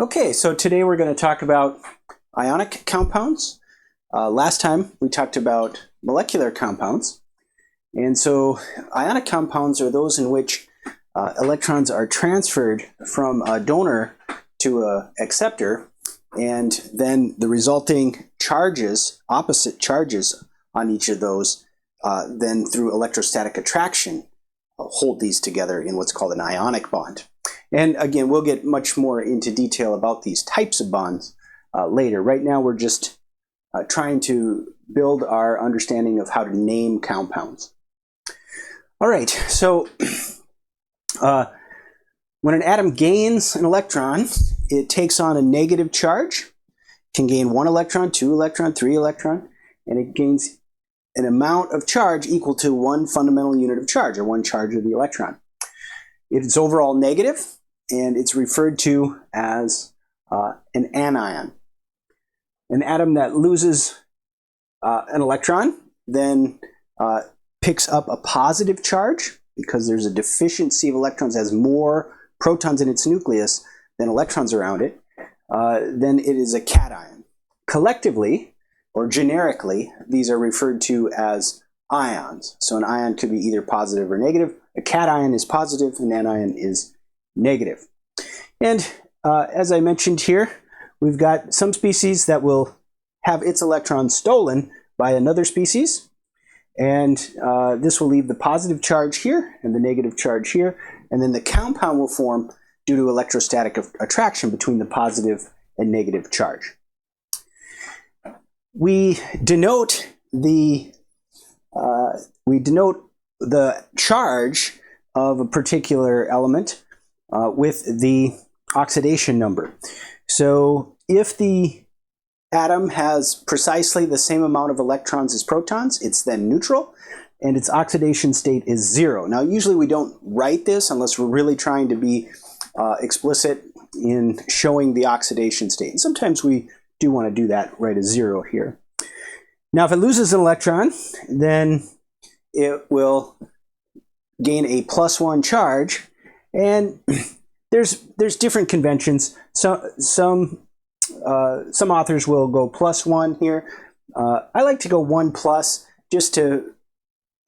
Okay, so today we're going to talk about ionic compounds. Last time we talked about molecular compounds. And so ionic compounds are those in which electrons are transferred from a donor to an acceptor, and then the resulting charges, opposite charges on each of those, then through electrostatic attraction, hold these together in what's called an ionic bond. And again, we'll get much more into detail about these types of bonds later. Right now, we're just trying to build our understanding of how to name compounds. All right, so when an atom gains an electron, it takes on a negative charge. It can gain 1 electron, 2 electron, 3 electron, and it gains an amount of charge equal to 1 fundamental unit of charge, or 1 charge of the electron. It's overall negative, and it's referred to as an anion. An atom that loses an electron then picks up a positive charge because there's a deficiency of electrons, has more protons in its nucleus than electrons around it. Then it is a cation. Collectively, or generically, these are referred to as ions. So an ion could be either positive or negative. A cation is positive, an anion is negative. And as I mentioned here, we've got some species that will have its electron stolen by another species. And this will leave the positive charge here and the negative charge here. And then the compound will form due to electrostatic attraction between the positive and negative charge. We denote the charge of a particular element with the oxidation number. So if the atom has precisely the same amount of electrons as protons, it's then neutral, and its oxidation state is 0. Now, usually we don't write this unless we're really trying to be explicit in showing the oxidation state. And sometimes we do want to do that, write a 0 here. Now, if it loses an electron, then it will gain a +1 charge, and there's different conventions. Some authors will go +1 here. I like to go 1+ just to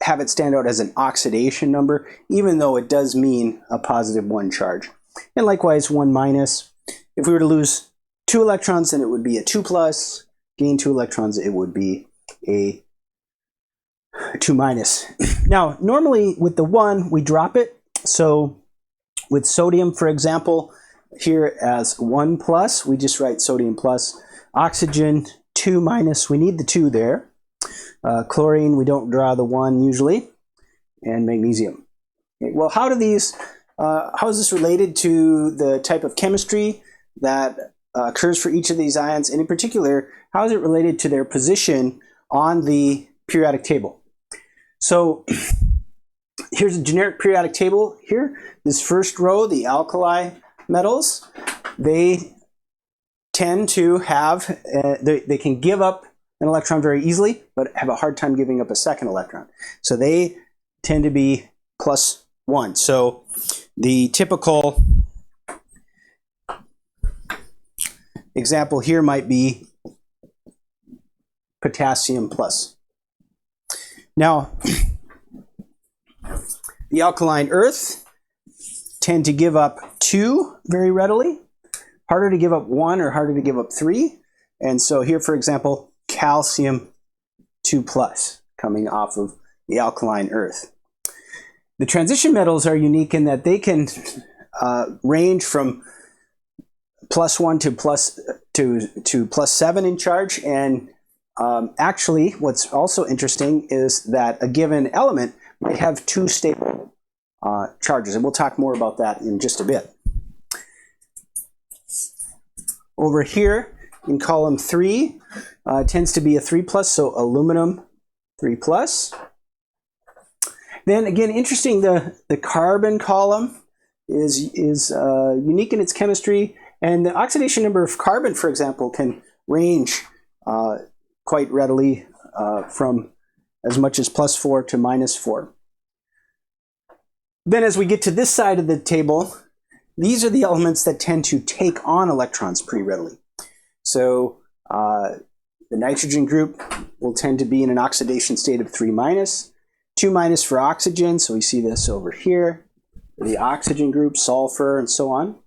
have it stand out as an oxidation number, even though it does mean a +1 charge. And likewise, 1-. If we were to lose 2 electrons, then it would be a 2+. Gain 2 electrons, it would be a 2-. Now, normally with the 1, we drop it. So with sodium, for example, here as 1+, we just write sodium plus. Oxygen, 2-. We need the 2 there. Chlorine, we don't draw the 1 usually. And magnesium. Okay, well, how is this related to the type of chemistry that occurs for each of these ions? And in particular, how is it related to their position on the periodic table? So here's a generic periodic table here. This first row, the alkali metals, they tend to have, they can give up an electron very easily, but have a hard time giving up a second electron. So they tend to be +1. So the typical example here might be potassium plus. Now, the alkaline earth tend to give up 2 very readily, harder to give up 1 or harder to give up 3. And so here, for example, calcium 2+ coming off of the alkaline earth. The transition metals are unique in that they can range from +1 to +7 in charge. And actually, what's also interesting is that a given element might have 2 stable charges, and we'll talk more about that in just a bit. Over here in column 3 tends to be a 3+, so aluminum 3+. Then again, interesting, the carbon column is unique in its chemistry, and the oxidation number of carbon, for example, can range quite readily from as much as +4 to -4. Then as we get to this side of the table, these are the elements that tend to take on electrons pretty readily. So the nitrogen group will tend to be in an oxidation state of 3 minus, 2 minus for oxygen, so we see this over here. The oxygen group, sulfur, and so on.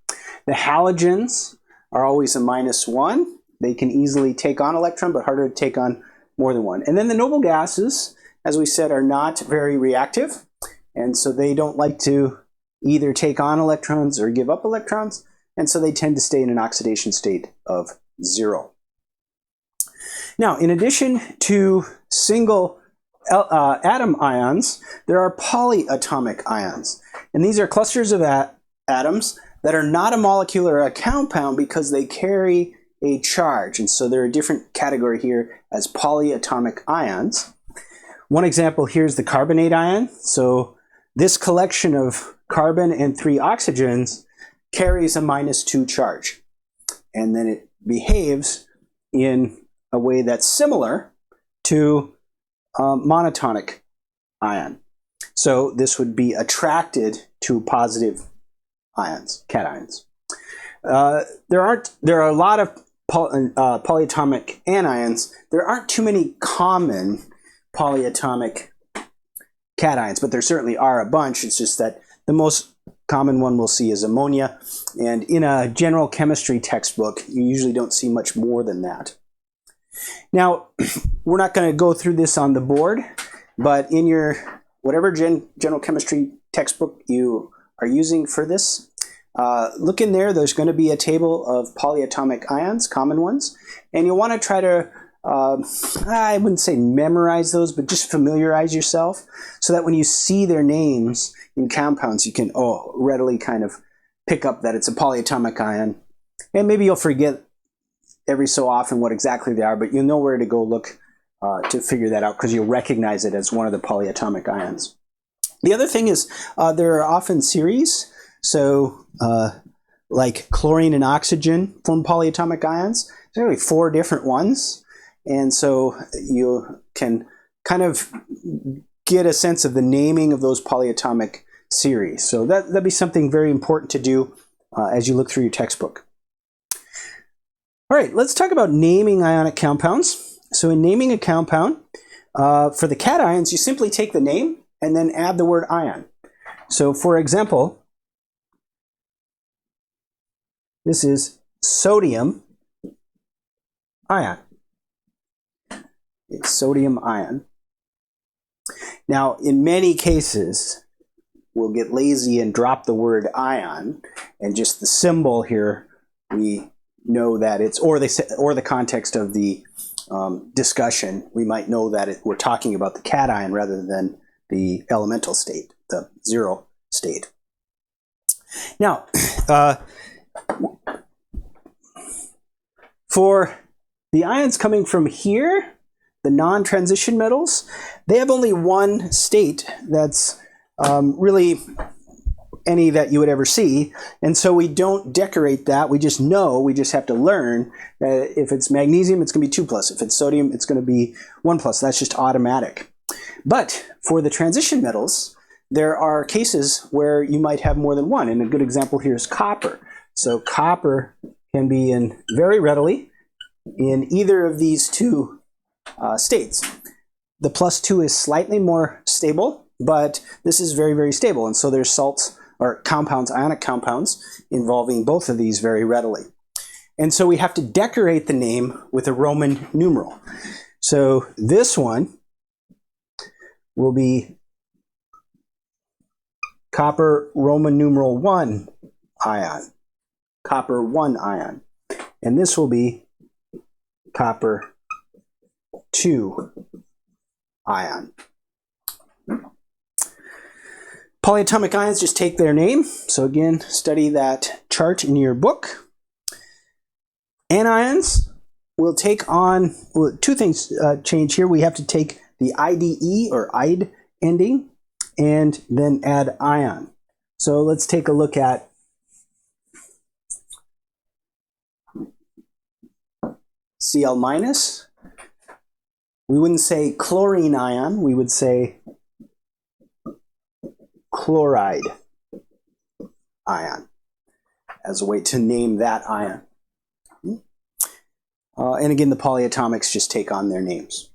The halogens are always a -1. They can easily take on electron, but harder to take on more than one. And then the noble gases, as we said, are not very reactive, and so they don't like to either take on electrons or give up electrons, and so they tend to stay in an oxidation state of 0. Now, in addition to single atom ions, there are polyatomic ions. And these are clusters of atoms that are not a molecule or a compound because they carry a charge. And so they're a different category here as polyatomic ions. One example here is the carbonate ion. So this collection of carbon and 3 oxygens carries a -2 charge. And then it behaves in a way that's similar to monotonic ion. So this would be attracted to positive ions, cations. There are a lot of polyatomic anions. There aren't too many common polyatomic cations, but there certainly are a bunch. It's just that the most common one we'll see is ammonia. And in a general chemistry textbook, you usually don't see much more than that. Now, we're not going to go through this on the board, but in your whatever general chemistry textbook you are using for this, look in there. There's going to be a table of polyatomic ions, common ones, and you'll want to try to, I wouldn't say memorize those, but just familiarize yourself so that when you see their names in compounds, you can readily kind of pick up that it's a polyatomic ion. And maybe you'll forget every so often what exactly they are, but you'll know where to go look to figure that out because you'll recognize it as one of the polyatomic ions. The other thing is there are often series. So like chlorine and oxygen form polyatomic ions. There's really 4 different ones. And so you can kind of get a sense of the naming of those polyatomic series. So that'd be something very important to do as you look through your textbook. All right, let's talk about naming ionic compounds. So in naming a compound, for the cations, you simply take the name and then add the word ion. So for example, this is sodium ion. It's sodium ion. Now, in many cases, we'll get lazy and drop the word ion, and just the symbol here, we know that it's, or the context of the discussion, we might know that we're talking about the cation rather than the elemental state, the 0 state. Now, for the ions coming from here, the non-transition metals, they have only one state that's really any that you would ever see, and so we don't decorate that. We just know, we just have to learn that if it's magnesium, it's going to be 2+. If it's sodium, it's going to be 1+. That's just automatic. But for the transition metals, there are cases where you might have more than one, and a good example here is copper. So copper can be in very readily in either of these 2 states. The +2 is slightly more stable, but this is very, very stable, and so there's salts or compounds, ionic compounds, involving both of these very readily. And so we have to decorate the name with a Roman numeral. So this one will be copper Roman numeral 1 ion, copper 1 ion. And this will be copper 2 ion. Polyatomic ions just take their name. So again, study that chart in your book. Anions will take on, well, 2 things change here. We have to take the IDE or IDE ending and then add ion. So let's take a look at Cl-. We wouldn't say chlorine ion, we would say chloride ion. as a way to name that ion. And again, the polyatomics just take on their names.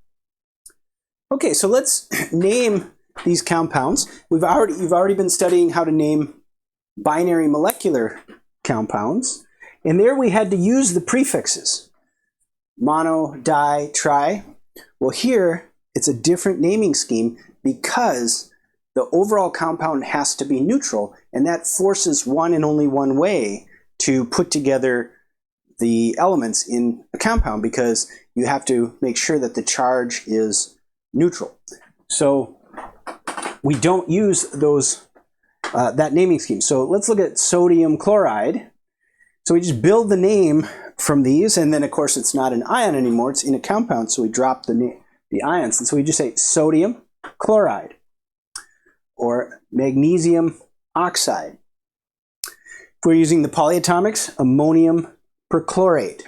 Okay, so let's name these compounds. You've already been studying how to name binary molecular compounds, and there we had to use the prefixes. Mono, di, tri. Well, here it's a different naming scheme because the overall compound has to be neutral, and that forces one and only one way to put together the elements in a compound, because you have to make sure that the charge is neutral. So we don't use those that naming scheme. So let's look at sodium chloride. So we just build the name from these, and then of course it's not an ion anymore, it's in a compound, so we drop the ions, and so we just say sodium chloride or magnesium oxide. If we're using the polyatomics, ammonium perchlorate.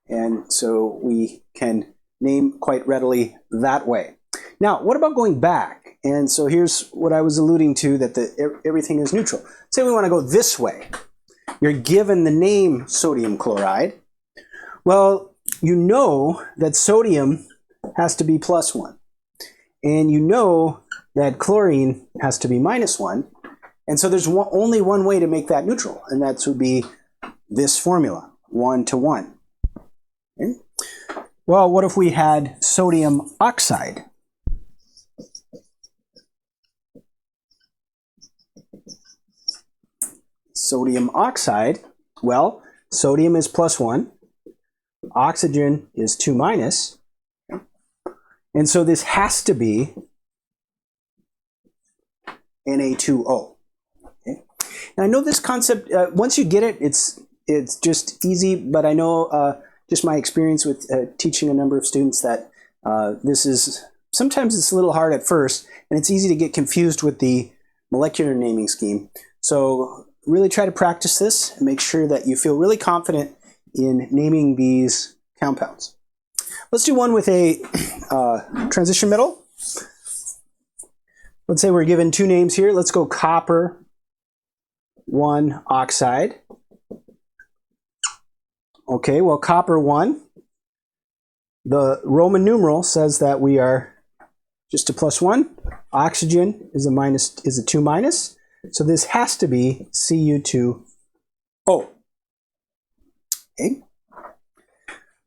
And so we can name quite readily that way. Now, what about going back? And so here's what I was alluding to, that everything is neutral. Say we want to go this way. You're given the name sodium chloride. Well, you know that sodium has to be +1. And you know that chlorine has to be -1. And so there's only one way to make that neutral, and that would be this formula, 1:1. Okay? Well, what if we had sodium oxide? Sodium oxide, well, sodium is +1, oxygen is 2-, and so this has to be Na2O. Okay? Now I know this concept, once you get it, it's just easy, but I know just my experience with teaching a number of students that sometimes it's a little hard at first, and it's easy to get confused with the molecular naming scheme. So really try to practice this and make sure that you feel really confident in naming these compounds. Let's do one with a transition metal. Let's say we're given two names here. Let's go copper 1 oxide. Okay, well, copper 1, the Roman numeral says that we are just a +1. Oxygen is a 2-. So this has to be Cu2O. Okay.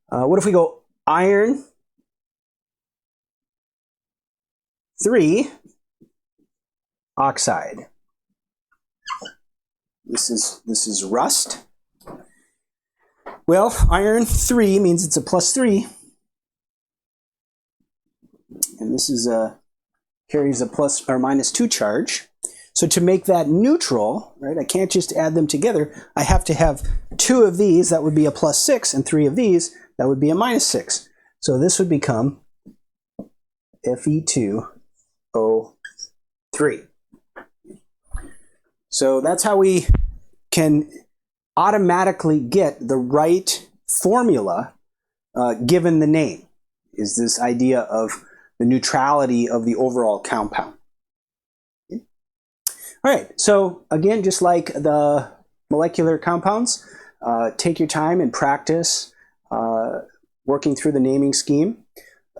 What if we go iron 3 oxide? This is rust. Well, iron 3 means it's a +3, and this is carries a plus or -2 charge. So to make that neutral, right, I can't just add them together. I have to have 2 of these, that would be a +6, and 3 of these, that would be a -6. So this would become Fe2O3. So that's how we can automatically get the right formula given the name, is this idea of the neutrality of the overall compound. Okay. All right, so again, just like the molecular compounds, take your time and practice working through the naming scheme.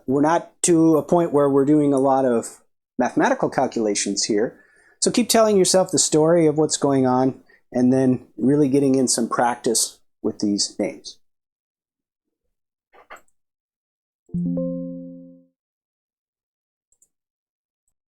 We're not to a point where we're doing a lot of mathematical calculations here, so keep telling yourself the story of what's going on, and then really getting in some practice with these names.